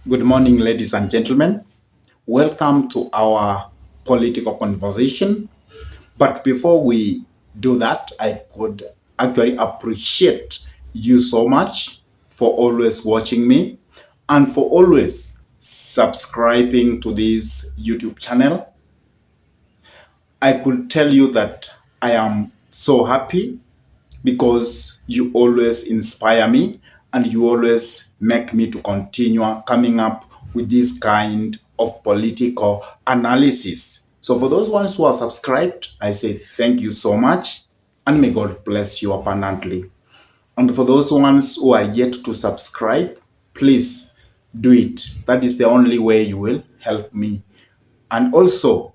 Good morning, ladies and gentlemen. Welcome to our political conversation. But before we do that, I could actually appreciate you so much for always watching me and for always subscribing to this YouTube channel. I could tell you that I am so happy because you always inspire me and you always make me to continue coming up with this kind of political analysis. So for those ones who have subscribed, I say thank you so much and may God bless you abundantly. And for those ones who are yet to subscribe, please do it. That is the only way you will help me. And also,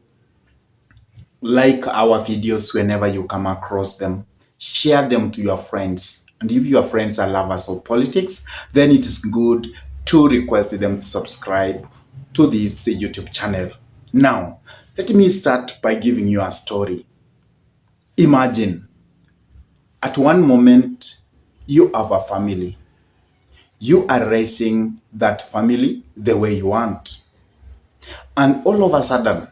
like our videos whenever you come across them. Share them to your friends. And if your friends are lovers of politics, then it is good to request them to subscribe to this YouTube channel. Now, let me start by giving you a story. Imagine, at one moment, you have a family. You are raising that family the way you want. And all of a sudden,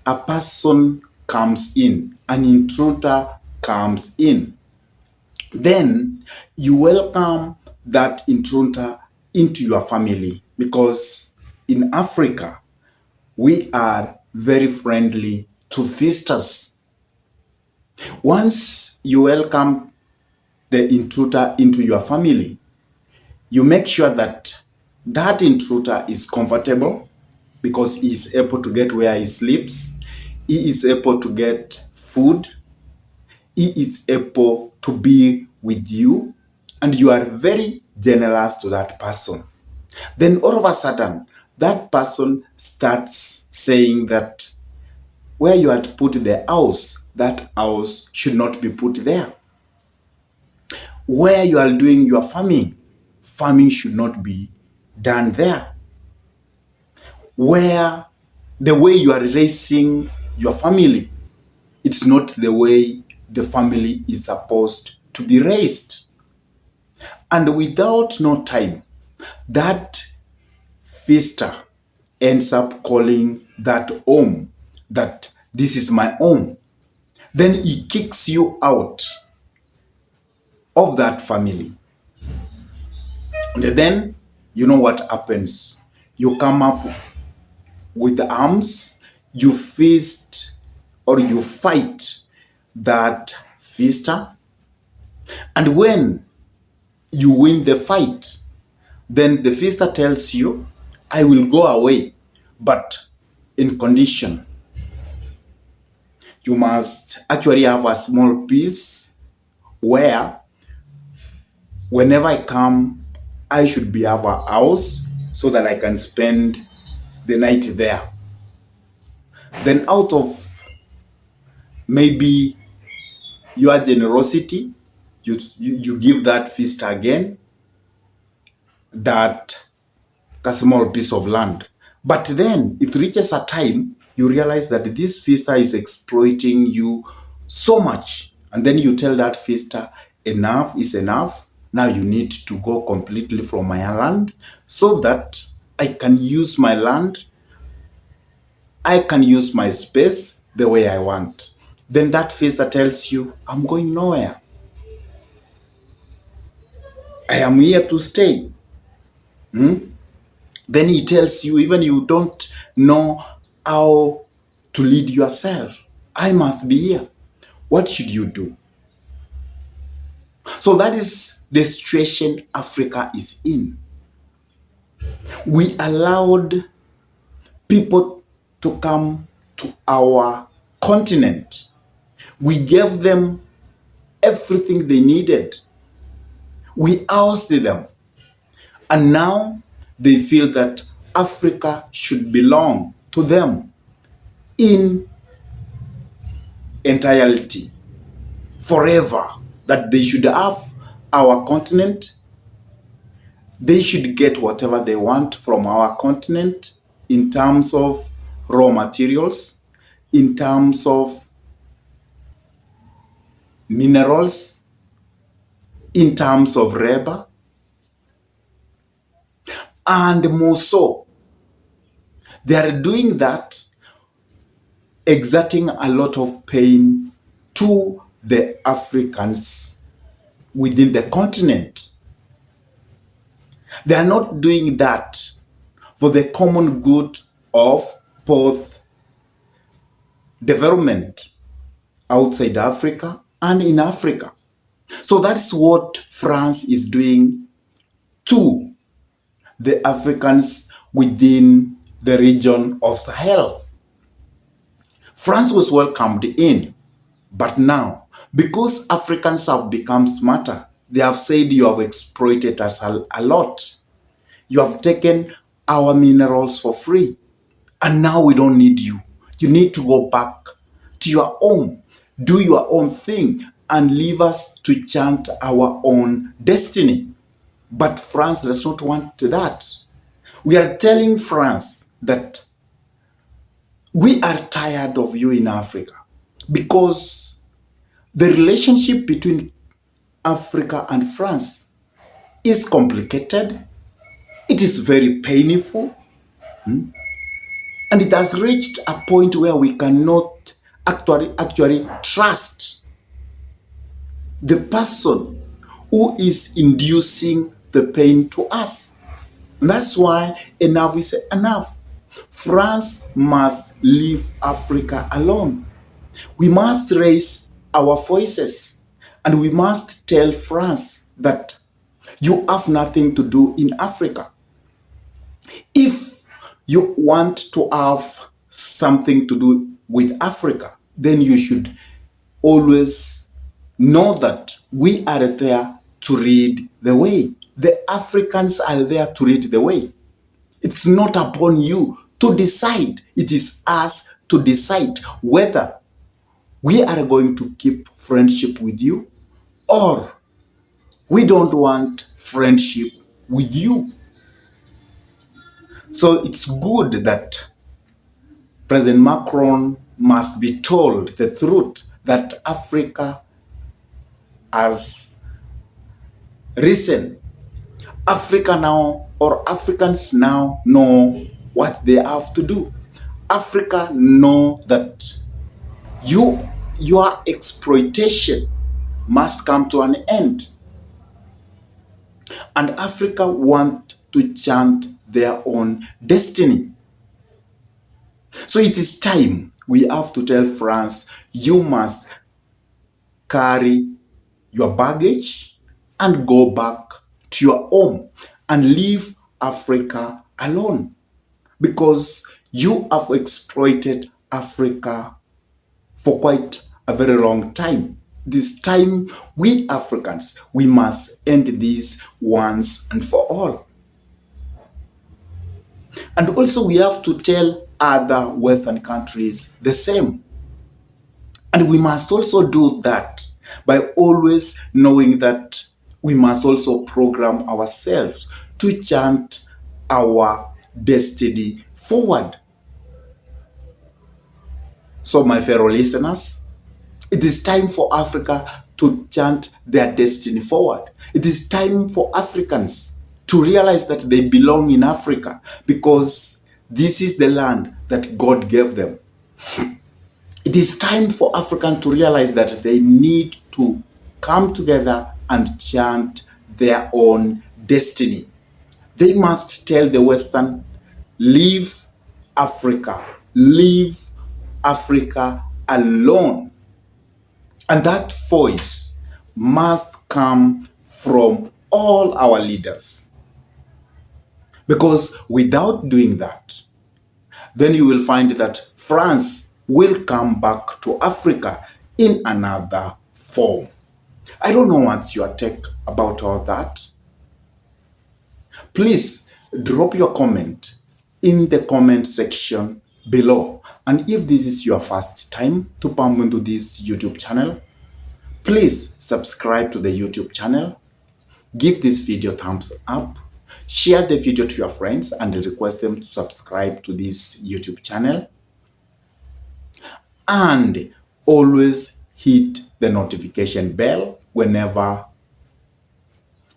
a person comes in, an intruder comes in. Then you welcome that intruder into your family because in Africa, we are very friendly to visitors. Once you welcome the intruder into your family, you make sure that that intruder is comfortable because he is able to get where he sleeps. He is able to get food. He is able to be with you, and you are very generous to that person. Then all of a sudden, that person starts saying that where you had put the house, that house should not be put there. Where you are doing your farming, farming should not be done there. Where the way you are raising your family, it's not the way the family is supposed to be raised. And without no time, that visitor ends up calling that home that this is my home. Then he kicks you out of that family. And then you know what happens. You come up with the arms, you fist or you fight that visitor. And when you win the fight, then the visitor tells you, I will go away, but in condition. You must actually have a small piece where whenever I come, I should be have a house so that I can spend the night there. Then out of maybe your generosity, you give that visitor again that a small piece of land. But then it reaches a time you realize that this visitor is exploiting you so much. And then you tell that visitor, enough is enough. Now you need to go completely from my land so that I can use my land. I can use my space the way I want. Then that visitor tells you, I'm going nowhere. I am here to stay. Then he tells you, even you don't know how to lead yourself. I must be here. What should you do? So that is the situation Africa is in. We allowed people to come to our continent. We gave them everything they needed. We ousted them. And now they feel that Africa should belong to them in entirety, forever, that they should have our continent. They should get whatever they want from our continent in terms of raw materials, in terms of minerals, in terms of labor. And more so, they are doing that, exerting a lot of pain to the Africans within the continent. They are not doing that for the common good of both development outside Africa and in Africa. So that's what France is doing to the Africans within the region of Sahel. France was welcomed in, but now, because Africans have become smarter, they have said you have exploited us a lot. You have taken our minerals for free, and now we don't need you. You need to go back to your home, do your own thing, and leave us to chant our own destiny. But France does not want that. We are telling France that we are tired of you in Africa, because the relationship between Africa and France is complicated. It is very painful. And it has reached a point where we cannot actually trust the person who is inducing the pain to us. And that's why enough is enough. France must leave Africa alone. We must raise our voices, and we must tell France that you have nothing to do in Africa. If you want to have something to do with Africa, then you should always know that we are there to lead the way. The Africans are there to lead the way. It's not upon you to decide. It is us to decide whether we are going to keep friendship with you or we don't want friendship with you. So it's good that President Macron must be told the truth that Africa has risen. Africa now, or Africans now, know what they have to do. Africa know that your exploitation must come to an end. And Africa want to chant their own destiny. So it is time we have to tell France, you must carry your baggage and go back to your home and leave Africa alone, because you have exploited Africa for quite a very long time. This time, we Africans, we must end this once and for all. And also we have to tell other Western countries the same. And we must also do that by always knowing that we must also program ourselves to chant our destiny forward. So my fellow listeners, it is time for Africa to chant their destiny forward. It is time for Africans to realize that they belong in Africa, because this is the land that God gave them. It is time for Africans to realize that they need to come together and chant their own destiny. They must tell the Western, leave Africa alone. And that voice must come from all our leaders. Because without doing that, then you will find that France will come back to Africa in another form. I don't know what's your take about all that. Please drop your comment in the comment section below. And if this is your first time to pump into this YouTube channel, please subscribe to the YouTube channel. Give this video a thumbs up. Share the video to your friends and request them to subscribe to this YouTube channel. And always hit the notification bell whenever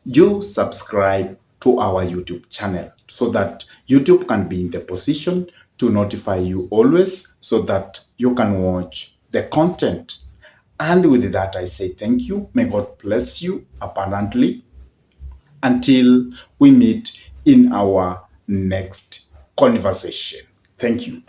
you subscribe to our YouTube channel so that YouTube can be in the position to notify you always so that you can watch the content. And with that, I say thank you. May God bless you abundantly until we meet in our next conversation. Thank you.